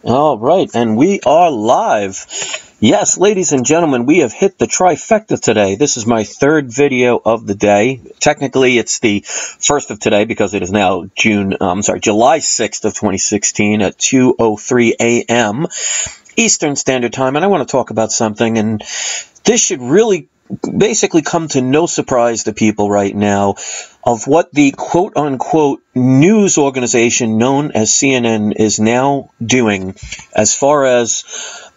All right, and we are live. Yes, ladies and gentlemen, we have hit the trifecta today. This is my third video of the day. Technically, it's the first of today because it is now July 6th of 2016 at 2:03 a.m. Eastern Standard Time, and I want to talk about something, and this should really basically come to no surprise to people right now of what the quote-unquote news organization known as CNN is now doing as far as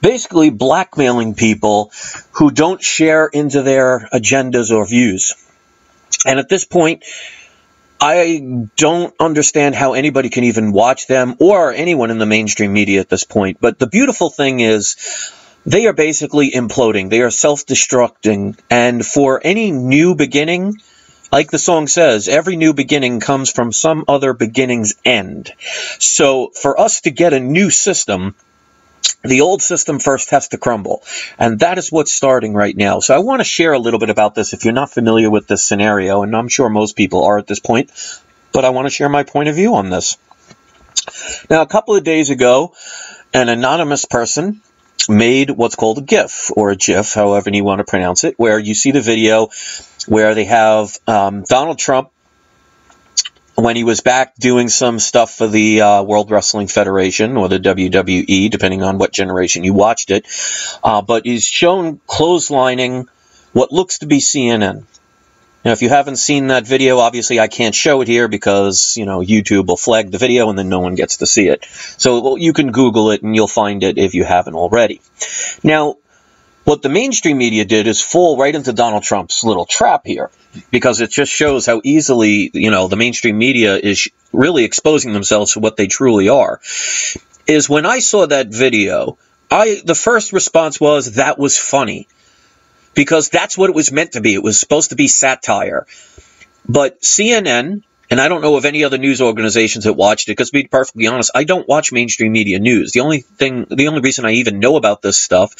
basically blackmailing people who don't share into their agendas or views. And at this point, I don't understand how anybody can even watch them or anyone in the mainstream media at this point. But the beautiful thing is, they are basically imploding. They are self-destructing. And for any new beginning, like the song says, every new beginning comes from some other beginning's end. So for us to get a new system, the old system first has to crumble. And that is what's starting right now. So I want to share a little bit about this if you're not familiar with this scenario, and I'm sure most people are at this point, but I want to share my point of view on this. Now, a couple of days ago, an anonymous person made what's called a GIF, or a GIF, however you want to pronounce it, where you see the video where they have Donald Trump when he was back doing some stuff for the World Wrestling Federation, or the WWE, depending on what generation you watched it, but he's shown clotheslining what looks to be CNN. Now, if you haven't seen that video, obviously I can't show it here because, you know, YouTube will flag the video and then no one gets to see it. So you can Google it and you'll find it if you haven't already. Now, what the mainstream media did is fall right into Donald Trump's little trap here, because it just shows how easily, you know, the mainstream media is really exposing themselves to what they truly are. Is when I saw that video, the first response was, that was funny. Because that's what it was meant to be. It was supposed to be satire. But CNN, and I don't know of any other news organizations that watched it, because to be perfectly honest, I don't watch mainstream media news. The only reason I even know about this stuff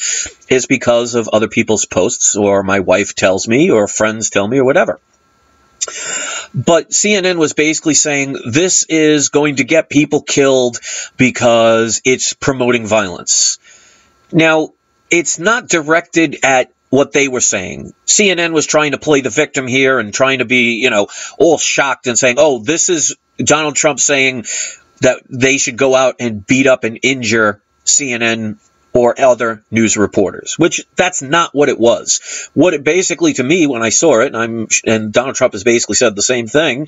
is because of other people's posts, or my wife tells me, or friends tell me, or whatever. But CNN was basically saying this is going to get people killed because it's promoting violence. Now, it's not directed at what they were saying. CNN was trying to play the victim here and trying to be, you know, all shocked and saying, oh, this is Donald Trump saying that they should go out and beat up and injure CNN or other news reporters, which that's not what it was. What it basically, to me, when I saw it, and Donald Trump has basically said the same thing,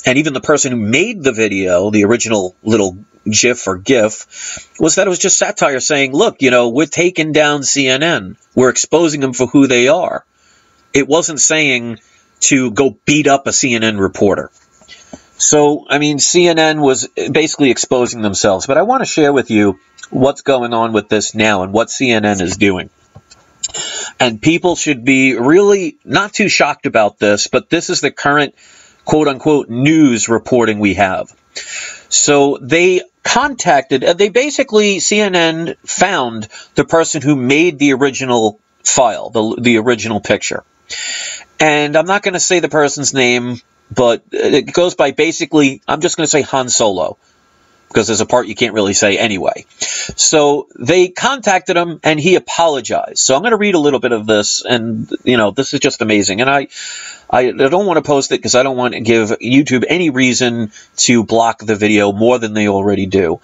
and even the person who made the video, the original little GIF or GIF, was that it was just satire saying, look, you know, we're taking down CNN. We're exposing them for who they are. It wasn't saying to go beat up a CNN reporter. So, I mean, CNN was basically exposing themselves. But I want to share with you what's going on with this now and what CNN is doing. And people should be really not too shocked about this, but this is the current quote-unquote news reporting we have. So they CNN found the person who made the original file, the original picture. And I'm not going to say the person's name, but it goes by basically, I'm just going to say Han Solo, because there's a part you can't really say anyway. So they contacted him, and he apologized. So I'm going to read a little bit of this, and, you know, this is just amazing. And I don't want to post it because I don't want to give YouTube any reason to block the video more than they already do.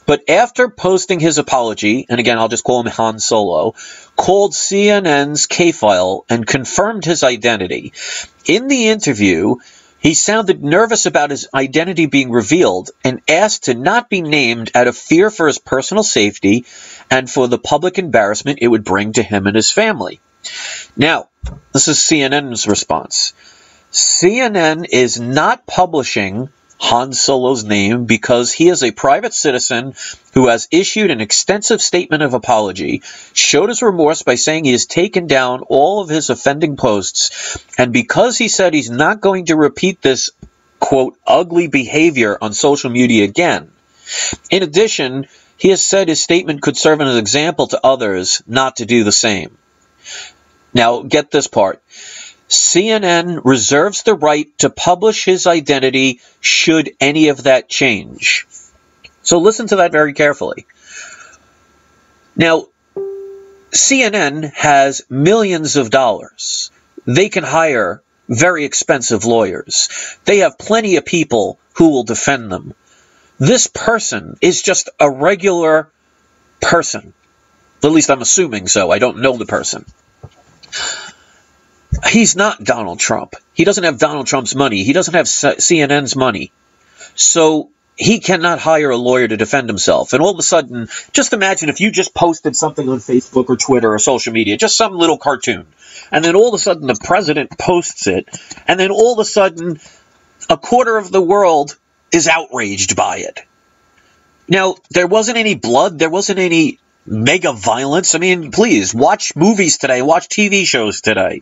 But after posting his apology, and again, I'll just call him Han Solo, called CNN's K-File and confirmed his identity. In the interview, he sounded nervous about his identity being revealed and asked to not be named out of fear for his personal safety and for the public embarrassment it would bring to him and his family. Now, this is CNN's response. CNN is not publishing Han Solo's name because he is a private citizen who has issued an extensive statement of apology, showed his remorse by saying he has taken down all of his offending posts, and because he said he's not going to repeat this, quote, ugly behavior on social media again. In addition, he has said his statement could serve as an example to others not to do the same. Now, get this part. CNN reserves the right to publish his identity should any of that change. So listen to that very carefully. Now, CNN has millions of dollars. They can hire very expensive lawyers. They have plenty of people who will defend them. This person is just a regular person. At least I'm assuming so. I don't know the person. He's not Donald Trump. He doesn't have Donald Trump's money. He doesn't have CNN's money. So he cannot hire a lawyer to defend himself. And all of a sudden, just imagine if you just posted something on Facebook or Twitter or social media, just some little cartoon. And then all of a sudden the president posts it. And then all of a sudden a quarter of the world is outraged by it. Now, there wasn't any blood. There wasn't any mega violence. I mean, please, watch movies today. Watch TV shows today.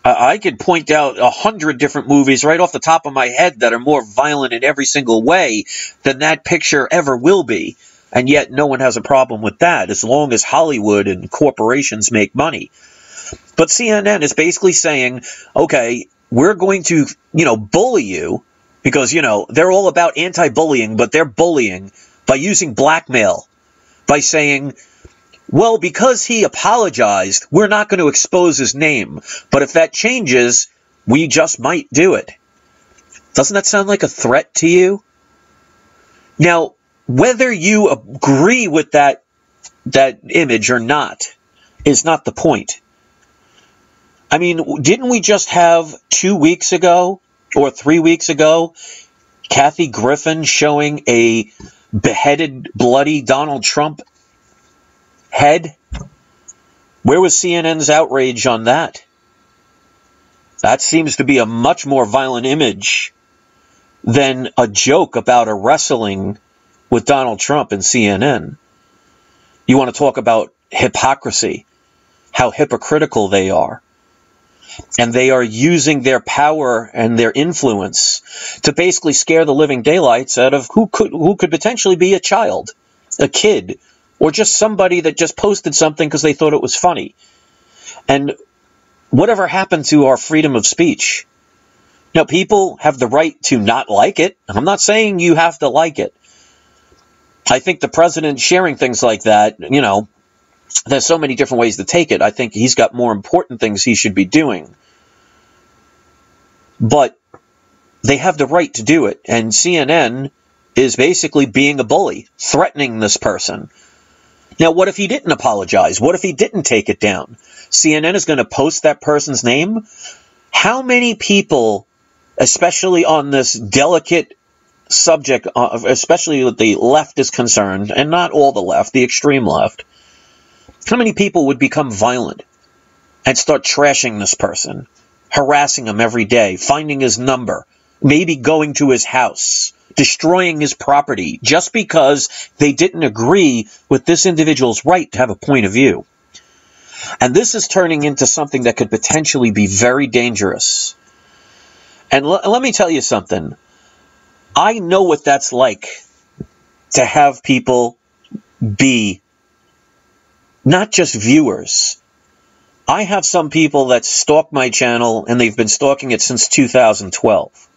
I could point out 100 different movies right off the top of my head that are more violent in every single way than that picture ever will be. And yet no one has a problem with that as long as Hollywood and corporations make money. But CNN is basically saying, okay, we're going to, bully you because, they're all about anti-bullying, but they're bullying by using blackmail, by saying, well, because he apologized, we're not going to expose his name. But if that changes, we just might do it. Doesn't that sound like a threat to you? Now, whether you agree with that image or not is not the point. I mean, didn't we just have 2 weeks ago or 3 weeks ago Kathy Griffin showing a beheaded, bloody Donald Trump head? Where was CNN's outrage on that? That seems to be a much more violent image than a joke about a wrestling with Donald Trump and CNN. You want to talk about hypocrisy, how hypocritical they are. And they are using their power and their influence to basically scare the living daylights out of who could potentially be a child, a kid, or just somebody that just posted something because they thought it was funny. And whatever happened to our freedom of speech? Now, people have the right to not like it. I'm not saying you have to like it. I think the president sharing things like that, there's so many different ways to take it. I think he's got more important things he should be doing. But they have the right to do it. And CNN is basically being a bully, threatening this person. Now, what if he didn't apologize? What if he didn't take it down? CNN is going to post that person's name? How many people, especially on this delicate subject, especially with the left is concerned, and not all the left, the extreme left, how many people would become violent and start trashing this person, harassing him every day, finding his number, maybe going to his house, destroying his property, just because they didn't agree with this individual's right to have a point of view? And this is turning into something that could potentially be very dangerous. And let me tell you something. I know what that's like to have people be not just viewers. I have some people that stalk my channel, and they've been stalking it since 2012.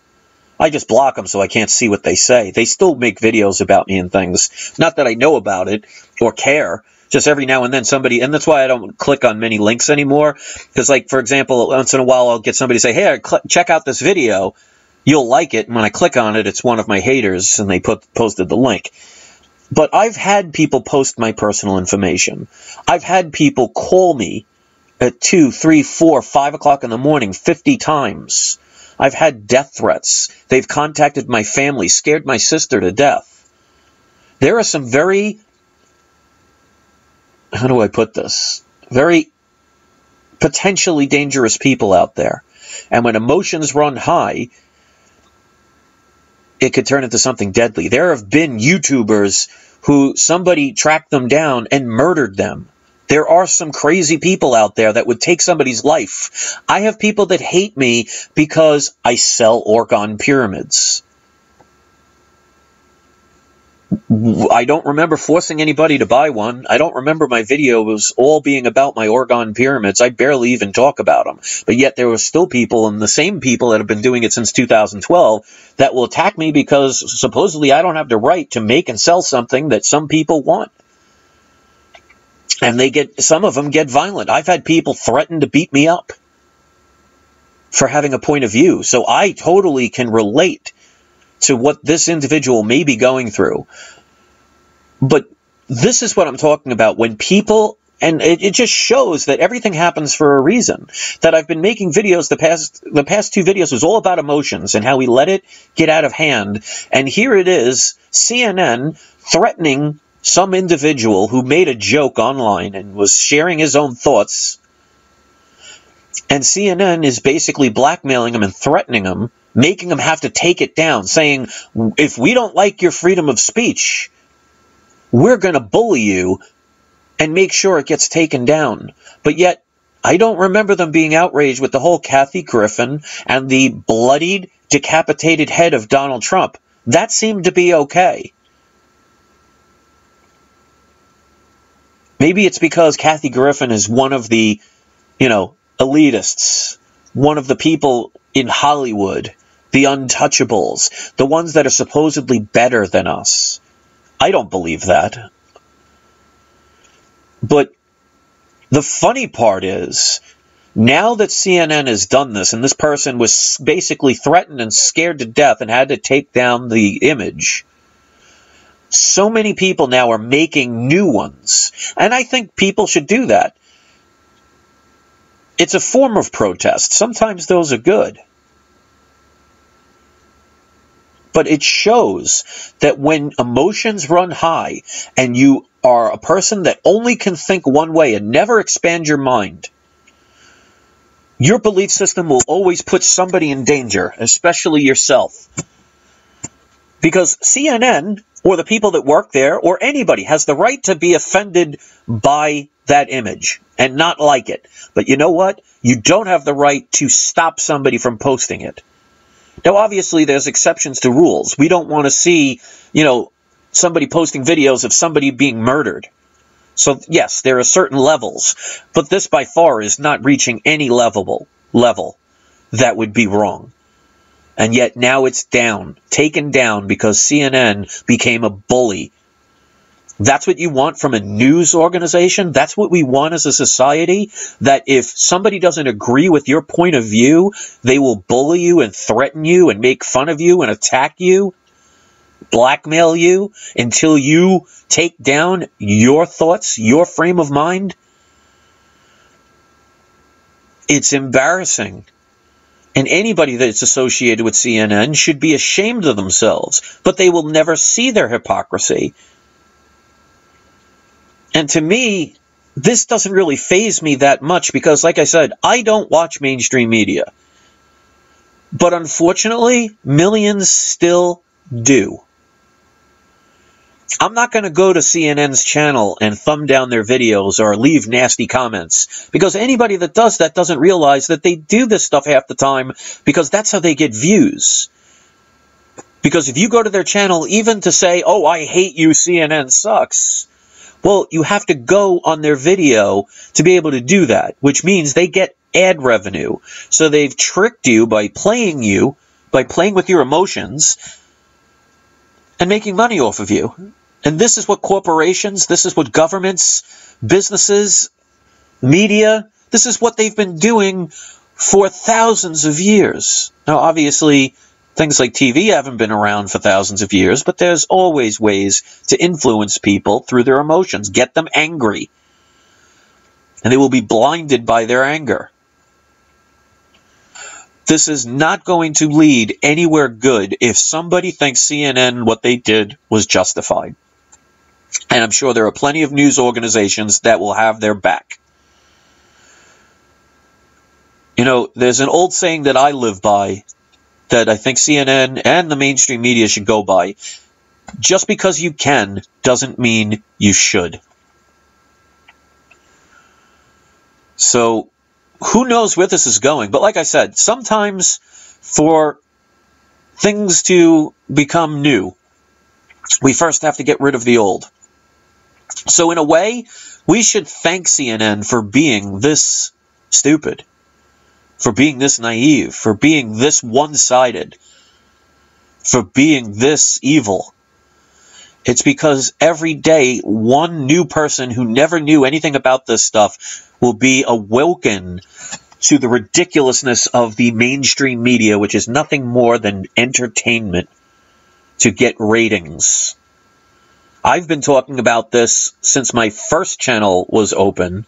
I just block them so I can't see what they say. They still make videos about me and things. Not that I know about it or care. Just every now and then somebody, and that's why I don't click on many links anymore. Because, like, for example, once in a while I'll get somebody to say, hey, check out this video. You'll like it. And when I click on it, it's one of my haters, and they posted the link. But I've had people post my personal information. I've had people call me at 2, 3, 4, 5 o'clock in the morning 50 times. I've had death threats. They've contacted my family, scared my sister to death. There are some very, how do I put this? Very potentially dangerous people out there. And when emotions run high, it could turn into something deadly. There have been YouTubers who somebody tracked them down and murdered them. There are some crazy people out there that would take somebody's life. I have people that hate me because I sell orgone pyramids. I don't remember forcing anybody to buy one. I don't remember my video was all being about my orgone pyramids. I barely even talk about them. But yet there were still people, and the same people that have been doing it since 2012, that will attack me because supposedly I don't have the right to make and sell something that some people want. And some of them get violent. I've had people threaten to beat me up for having a point of view. So I totally can relate to what this individual may be going through. But this is what I'm talking about. When people, and it just shows that everything happens for a reason. That I've been making videos, the past 2 videos was all about emotions and how we let it get out of hand. And here it is, CNN threatening some individual who made a joke online and was sharing his own thoughts. And CNN is basically blackmailing him and threatening him, making him have to take it down, saying, if we don't like your freedom of speech, we're going to bully you and make sure it gets taken down. But yet, I don't remember them being outraged with the whole Kathy Griffin and the bloodied, decapitated head of Donald Trump. That seemed to be okay. Maybe it's because Kathy Griffin is one of the, elitists, one of the people in Hollywood, the Untouchables, the ones that are supposedly better than us. I don't believe that. But the funny part is, now that CNN has done this, and this person was basically threatened and scared to death and had to take down the image, so many people now are making new ones. And I think people should do that. It's a form of protest. Sometimes those are good. But it shows that when emotions run high and you are a person that only can think one way and never expand your mind, your belief system will always put somebody in danger, especially yourself. Because CNN, or the people that work there, or anybody, has the right to be offended by that image and not like it. But you know what? You don't have the right to stop somebody from posting it. Now, obviously, there's exceptions to rules. We don't want to see, somebody posting videos of somebody being murdered. So, yes, there are certain levels. But this, by far, is not reaching any level that would be wrong. And yet now it's down, taken down, because CNN became a bully. That's what you want from a news organization? That's what we want as a society? That if somebody doesn't agree with your point of view, they will bully you and threaten you and make fun of you and attack you, blackmail you until you take down your thoughts, your frame of mind? It's embarrassing. And anybody that's associated with CNN should be ashamed of themselves, but they will never see their hypocrisy. And to me, this doesn't really faze me that much because, like I said, I don't watch mainstream media. But unfortunately, millions still do. I'm not going to go to CNN's channel and thumb down their videos or leave nasty comments, because anybody that does that doesn't realize that they do this stuff half the time because that's how they get views. Because if you go to their channel even to say, oh, I hate you, CNN sucks, well, you have to go on their video to be able to do that, which means they get ad revenue. So they've tricked you by playing with your emotions and making money off of you. And this is what corporations, this is what governments, businesses, media, this is what they've been doing for thousands of years. Now, obviously, things like TV haven't been around for thousands of years, but there's always ways to influence people through their emotions, get them angry. And they will be blinded by their anger. This is not going to lead anywhere good if somebody thinks CNN, what they did, was justified. And I'm sure there are plenty of news organizations that will have their back. There's an old saying that I live by that I think CNN and the mainstream media should go by. Just because you can doesn't mean you should. So, who knows where this is going? But like I said, sometimes for things to become new, we first have to get rid of the old. So in a way, we should thank CNN for being this stupid, for being this naive, for being this one-sided, for being this evil. It's because every day, one new person who never knew anything about this stuff will be awoken to the ridiculousness of the mainstream media, which is nothing more than entertainment to get ratings. I've been talking about this since my first channel was open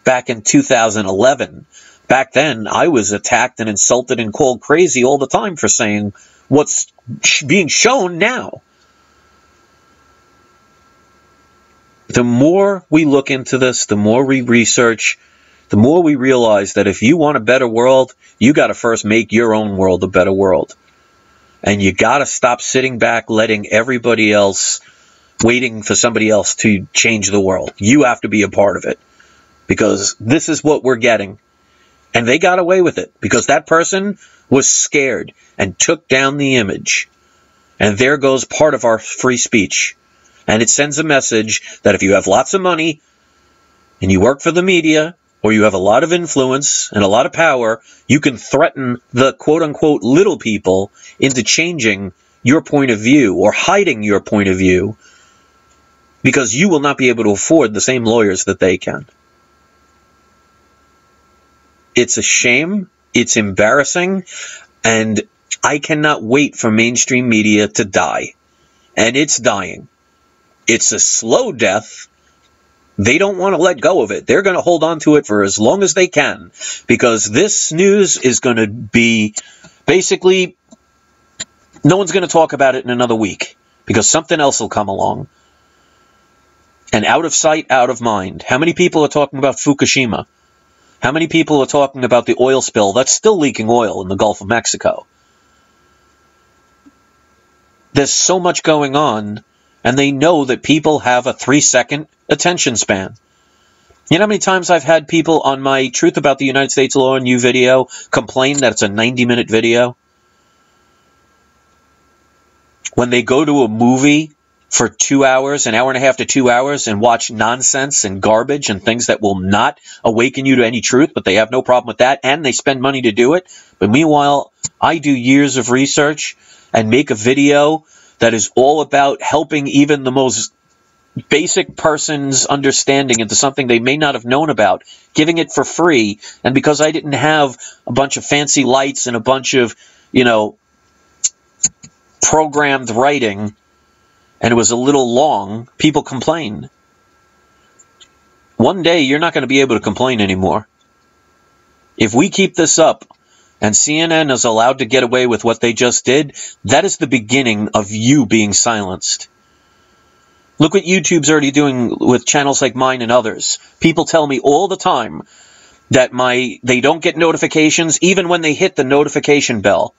back in 2011. Back then, I was attacked and insulted and called crazy all the time for saying what's being shown now. The more we look into this, the more we research, the more we realize that if you want a better world, you got to first make your own world a better world. And you got to stop sitting back, letting everybody else, waiting for somebody else to change the world. You have to be a part of it, because this is what we're getting. And they got away with it because that person was scared and took down the image. And there goes part of our free speech. And it sends a message that if you have lots of money and you work for the media, or you have a lot of influence and a lot of power, you can threaten the quote-unquote little people into changing your point of view or hiding your point of view, because you will not be able to afford the same lawyers that they can. It's a shame, it's embarrassing, and I cannot wait for mainstream media to die. And it's dying. It's a slow death. They don't want to let go of it. They're going to hold on to it for as long as they can, because this news is going to be basically, no one's going to talk about it in another week, because something else will come along. And out of sight, out of mind. How many people are talking about Fukushima? How many people are talking about the oil spill that's still leaking oil in the Gulf of Mexico? There's so much going on. And they know that people have a 3-second attention span. You know how many times I've had people on my Truth About the United States Law and You video complain that it's a 90-minute video? When they go to a movie for 2 hours, an hour and a half to 2 hours, and watch nonsense and garbage and things that will not awaken you to any truth, but they have no problem with that, and they spend money to do it. But meanwhile, I do years of research and make a video that is all about helping even the most basic person's understanding into something they may not have known about, giving it for free. And because I didn't have a bunch of fancy lights and a bunch of, programmed writing, and it was a little long, people complain. One day, you're not going to be able to complain anymore. If we keep this up, and CNN is allowed to get away with what they just did, that is the beginning of you being silenced. Look what YouTube's already doing with channels like mine and others. People tell me all the time that they don't get notifications, even when they hit the notification bell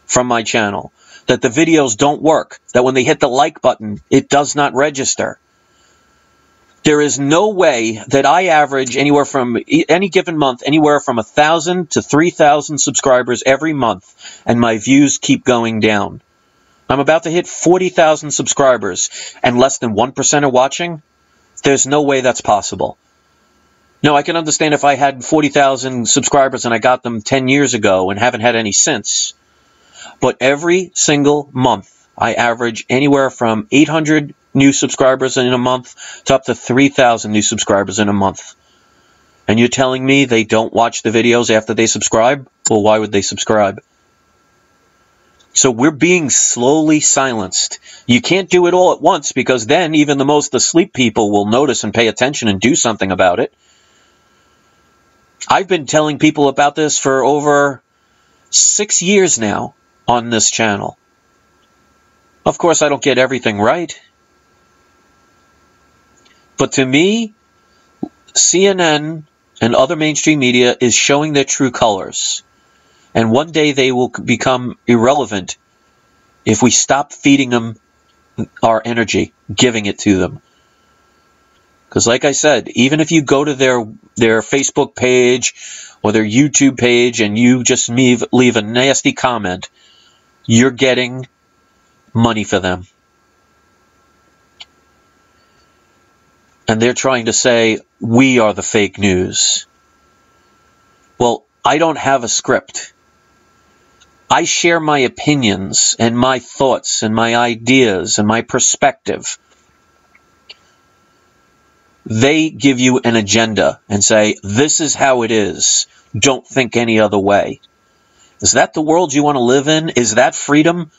from my channel, that the videos don't work, that when they hit the like button, it does not register. There is no way that I average anywhere from, any given month, anywhere from 1,000 to 3,000 subscribers every month, and my views keep going down. I'm about to hit 40,000 subscribers, and less than 1% are watching? There's no way that's possible. Now, I can understand if I had 40,000 subscribers and I got them 10 years ago and haven't had any since. But every single month, I average anywhere from 800 new subscribers in a month to up to 3,000 new subscribers in a month. And you're telling me they don't watch the videos after they subscribe? Well, why would they subscribe? So we're being slowly silenced. You can't do it all at once, because then even the most asleep people will notice and pay attention and do something about it. I've been telling people about this for over 6 years now on this channel. Of course, I don't get everything right. But to me, CNN and other mainstream media is showing their true colors. And one day they will become irrelevant if we stop feeding them our energy, giving it to them. Because like I said, even if you go to their Facebook page or their YouTube page and you just leave a nasty comment, you're getting money for them. And they're trying to say, we are the fake news. Well, I don't have a script. I share my opinions and my thoughts and my ideas and my perspective. They give you an agenda and say, this is how it is. Don't think any other way. Is that the world you want to live in? Is that freedom?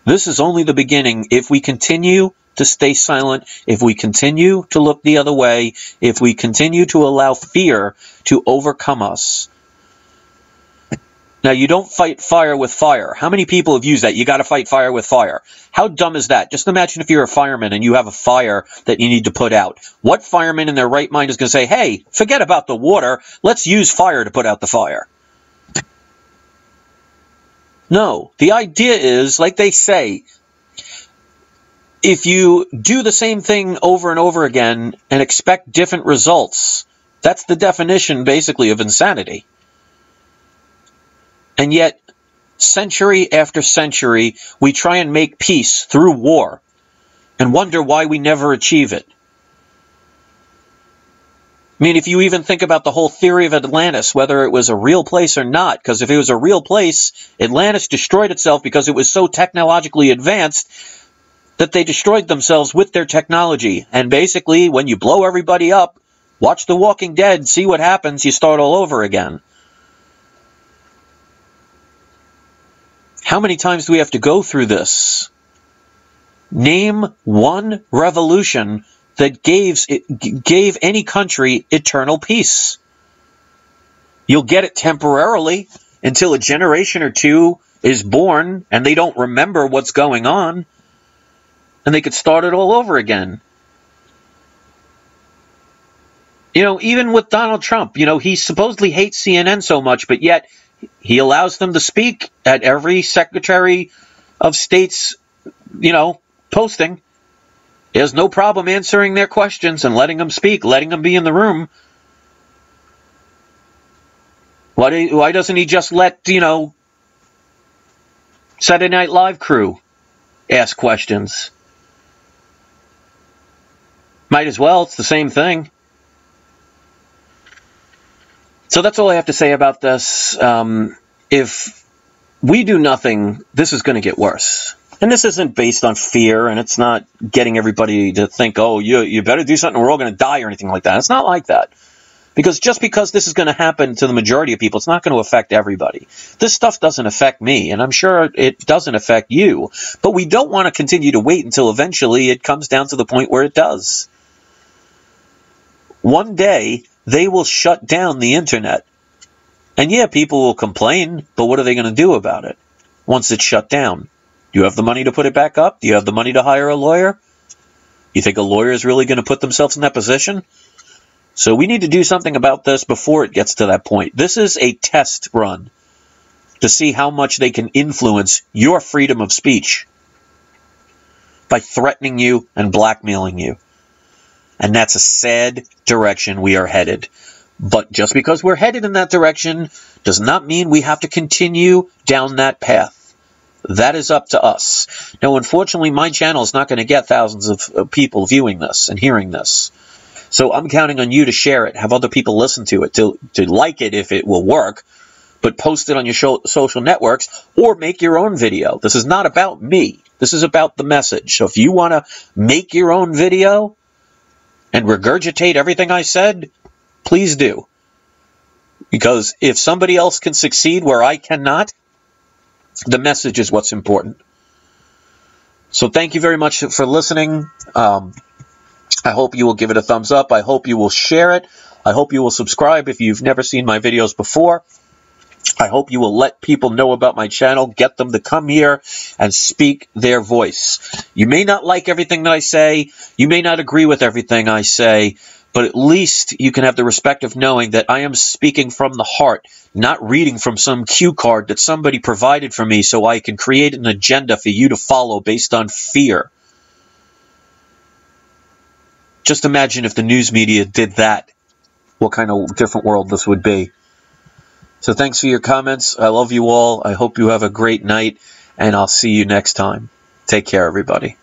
This is only the beginning. If we continue to stay silent, if we continue to look the other way, if we continue to allow fear to overcome us. Now, you don't fight fire with fire. How many people have used that? You got to fight fire with fire. How dumb is that? Just imagine if you're a fireman and you have a fire that you need to put out. What fireman in their right mind is going to say, hey, forget about the water. Let's use fire to put out the fire. No, the idea is, like they say, if you do the same thing over and over again and expect different results, that's the definition, basically, of insanity. And yet, century after century, we try and make peace through war and wonder why we never achieve it. I mean, if you even think about the whole theory of Atlantis, whether it was a real place or not, because if it was a real place, Atlantis destroyed itself because it was so technologically advanced that they destroyed themselves with their technology. And basically, when you blow everybody up, watch The Walking Dead, see what happens, you start all over again. How many times do we have to go through this? Name one revolution that gave any country eternal peace. You'll get it temporarily until a generation or two is born and they don't remember what's going on, and they could start it all over again. You know, even with Donald Trump, you know, he supposedly hates CNN so much, but yet he allows them to speak at every Secretary of State's, you know, posting. He has no problem answering their questions and letting them speak, letting them be in the room. Why doesn't he just let, you know, Saturday Night Live crew ask questions? Might as well. It's the same thing. So that's all I have to say about this. If we do nothing, this is going to get worse. And this isn't based on fear, and it's not getting everybody to think, oh, you better do something or we're all going to die or anything like that. It's not like that. Because just because this is going to happen to the majority of people, it's not going to affect everybody. This stuff doesn't affect me, and I'm sure it doesn't affect you. But we don't want to continue to wait until eventually it comes down to the point where it does. One day, they will shut down the internet. And yeah, people will complain, but what are they going to do about it once it's shut down? Do you have the money to put it back up? Do you have the money to hire a lawyer? You think a lawyer is really going to put themselves in that position? So we need to do something about this before it gets to that point. This is a test run to see how much they can influence your freedom of speech by threatening you and blackmailing you. And that's a sad direction we are headed. But just because we're headed in that direction does not mean we have to continue down that path. That is up to us. Now, unfortunately, my channel is not going to get thousands of people viewing this and hearing this. So I'm counting on you to share it, have other people listen to it, to like it if it will work, but post it on your social networks or make your own video. This is not about me. This is about the message. So if you want to make your own video and regurgitate everything I said, please do. Because if somebody else can succeed where I cannot, the message is what's important. So thank you very much for listening. I hope you will give it a thumbs up. I hope you will share it. I hope you will subscribe if you've never seen my videos before. I hope you will let people know about my channel, get them to come here and speak their voice. You may not like everything that I say. You may not agree with everything I say. But at least you can have the respect of knowing that I am speaking from the heart, not reading from some cue card that somebody provided for me so I can create an agenda for you to follow based on fear. Just imagine if the news media did that, what kind of different world this would be. So thanks for your comments. I love you all. I hope you have a great night, and I'll see you next time. Take care, everybody.